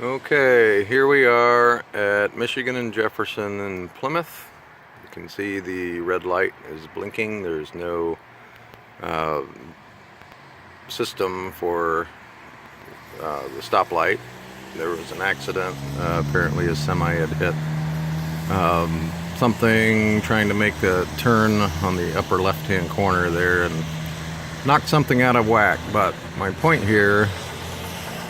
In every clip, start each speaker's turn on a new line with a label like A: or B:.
A: Okay, here we are at Michigan and Jefferson and Plymouth. You can see the red light is blinking. There's no system for the stoplight. There was an accident. Apparently a semi had hit something trying to make a turn on the upper left-hand corner there and knocked something out of whack. But my point here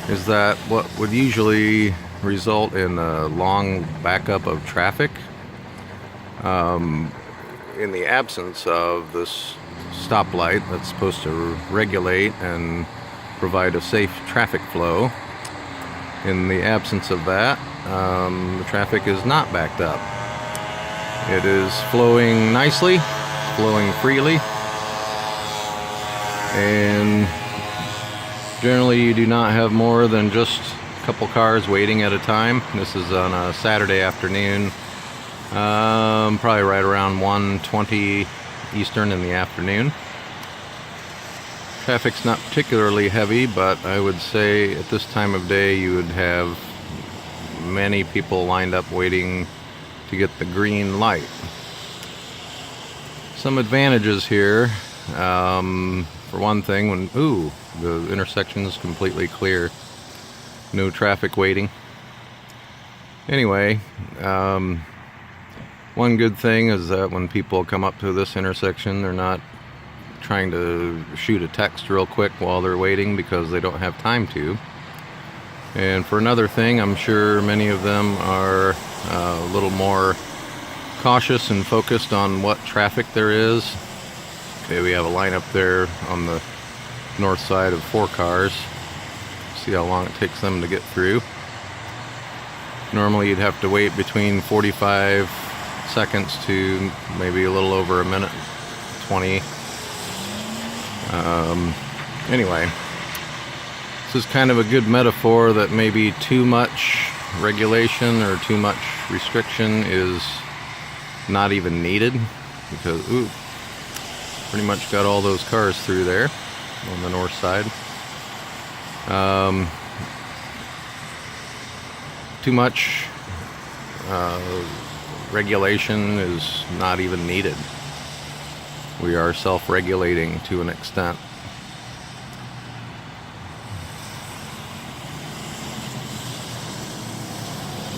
A: is that what would usually result in a long backup of traffic, in the absence of this stoplight that's supposed to regulate and provide a safe traffic flow, in the absence of that, the traffic is not backed up. It is flowing nicely, flowing freely, and generally you do not have more than just a couple cars waiting at a time. This is on a Saturday afternoon, probably right around 1:20 Eastern in the afternoon. Traffic's not particularly heavy, but I would say at this time of day you would have many people lined up waiting to get the green light. Some advantages here. For one thing, when the intersection is completely clear, no traffic waiting. Anyway, one good thing is that when people come up to this intersection, they're not trying to shoot a text real quick while they're waiting because they don't have time to. And for another thing, I'm sure many of them are a little more cautious and focused on what traffic there is. Okay, we have a line up there on the north side of 4 cars. See how long it takes them to get through. Normally you'd have to wait between 45 seconds to maybe a little over a minute, 20. Anyway, this is kind of a good metaphor that maybe too much regulation or too much restriction is not even needed, because pretty much got all those cars through there on the north side. Too much regulation is not even needed. We are self-regulating to an extent.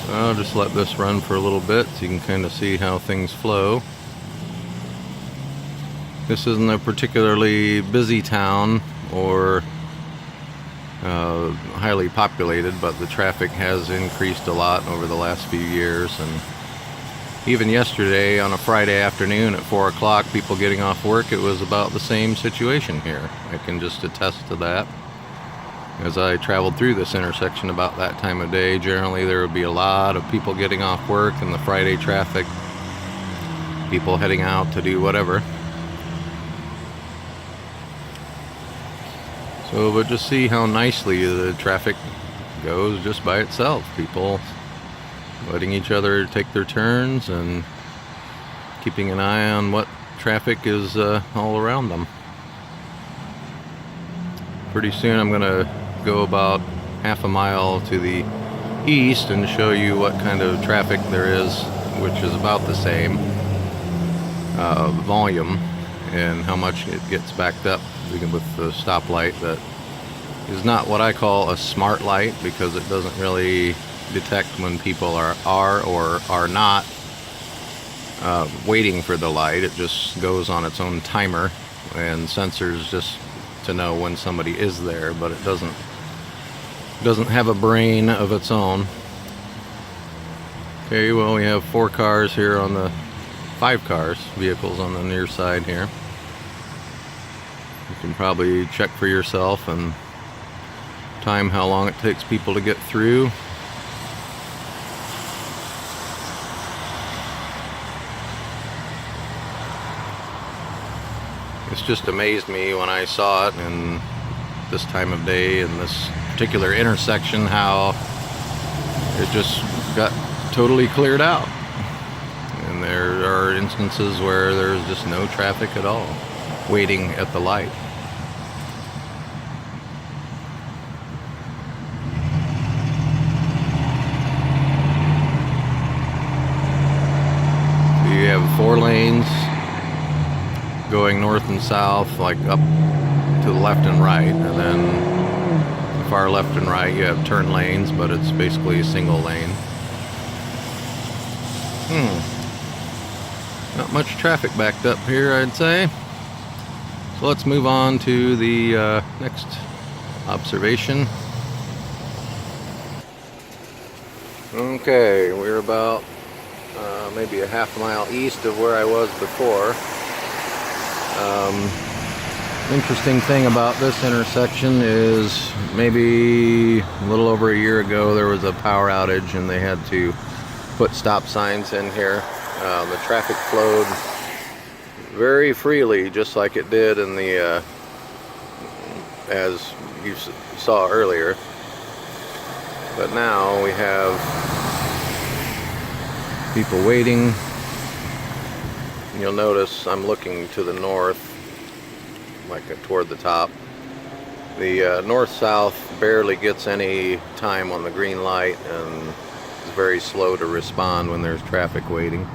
A: I'll just let this run for a little bit so you can kind of see how things flow. This isn't a particularly busy town or highly populated, but the traffic has increased a lot over the last few years. And even yesterday on a Friday afternoon at 4 o'clock, people getting off work, it was about the same situation here. I can just attest to that. As I traveled through this intersection about that time of day, generally there would be a lot of people getting off work in the Friday traffic, people heading out to do whatever. So, but just see how nicely the traffic goes just by itself. People letting each other take their turns and keeping an eye on what traffic is all around them. Pretty soon I'm going to go about half a mile to the east and show you what kind of traffic there is, which is about the same volume, and how much it gets backed up with the stoplight. That is not what I call a smart light, because it doesn't really detect when people are or are not waiting for the light. It just goes on its own timer and sensors just to know when somebody is there, but it doesn't have a brain of its own. Okay, well, we have 4 cars here on the 5 vehicles on the near side here. You can probably check for yourself and time how long it takes people to get through. It's just amazed me when I saw it in this time of day in this particular intersection, how it just got totally cleared out. And there are instances where there's just no traffic at all waiting at the light. 4 lanes going north and south, like up to the left and right, and then the far left and right you have turn lanes, but it's basically a single lane. Not much traffic backed up here, I'd say. So let's move on to the next observation. Okay, we're about maybe a half mile east of where I was before. Interesting thing about this intersection is maybe a little over a year ago there was a power outage and they had to put stop signs in here. The traffic flowed very freely, just like it did in the as you saw earlier. But now we have people waiting. You'll notice I'm looking to the north, like toward the top. The north-south barely gets any time on the green light and is very slow to respond when there's traffic waiting.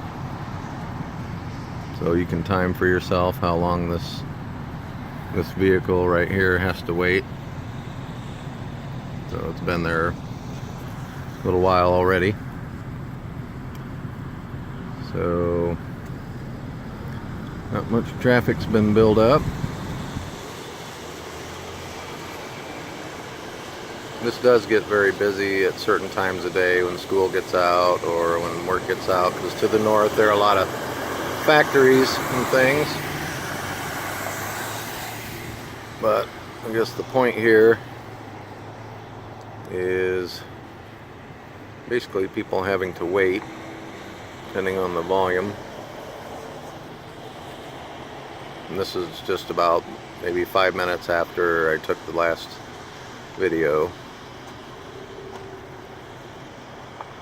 A: So you can time for yourself how long this vehicle right here has to wait. So it's been there a little while already. So not much traffic's been built up. This does get very busy at certain times of day when school gets out or when work gets out, because to the north there are a lot of factories and things. But I guess the point here is basically people having to wait depending on the volume. And this is just about maybe 5 minutes after I took the last video.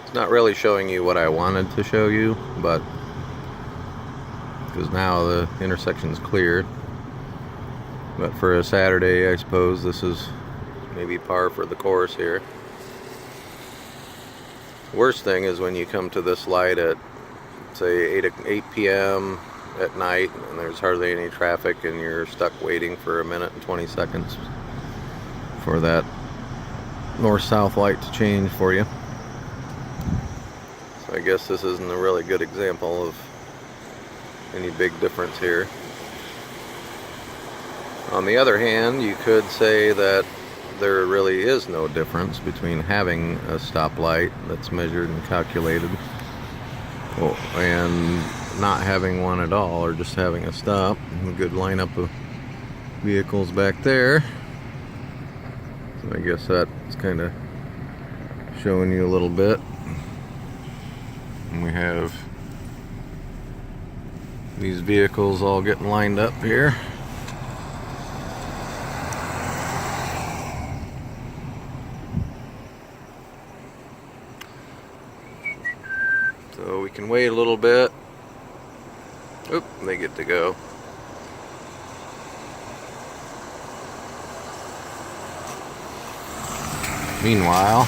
A: It's not really showing you what I wanted to show you, but because now the intersection's cleared. But for a Saturday, I suppose this is maybe par for the course here. Worst thing is when you come to this light at, say, 8 p.m. at night and there's hardly any traffic and you're stuck waiting for 1 minute and 20 seconds for that north-south light to change for you. So I guess this isn't a really good example of any big difference here. On the other hand, you could say that there really is no difference between having a stoplight that's measured and calculated and not having one at all, or just having a stop. A good lineup of vehicles back there. So I guess that's kind of showing you a little bit. And we have these vehicles all getting lined up here. So we can wait a little bit. Oop, they get to go. Meanwhile,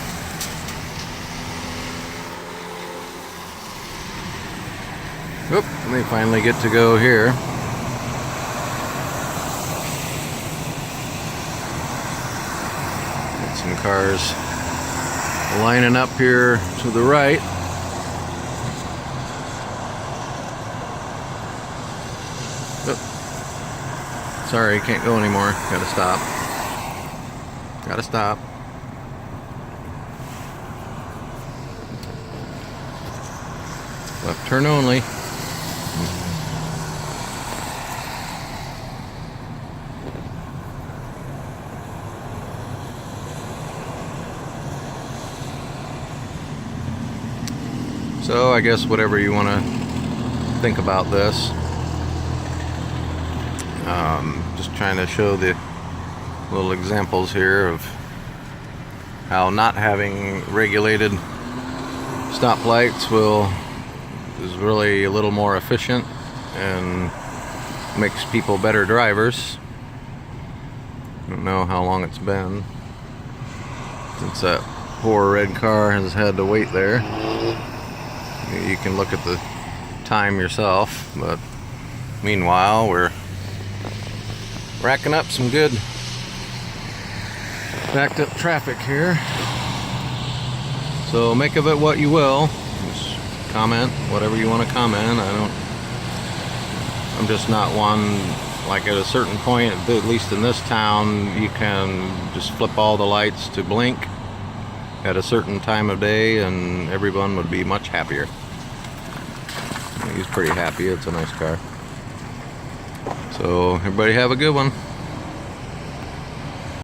A: oop, they finally get to go here. Got some cars lining up here to the right. Sorry, can't go anymore. Gotta stop. Gotta stop. Left turn only. So I guess whatever you want to think about this. Just trying to show the little examples here of how not having regulated stoplights is really a little more efficient and makes people better drivers. I don't know how long it's been since that poor red car has had to wait there. You can look at the time yourself. But meanwhile, we're racking up some good backed up traffic here. So make of it what you will. Just comment whatever you want to comment. I'm just not one, like at a certain point, at least in this town, you can just flip all the lights to blink at a certain time of day and everyone would be much happier. He's pretty happy. It's a nice car. So everybody have a good one.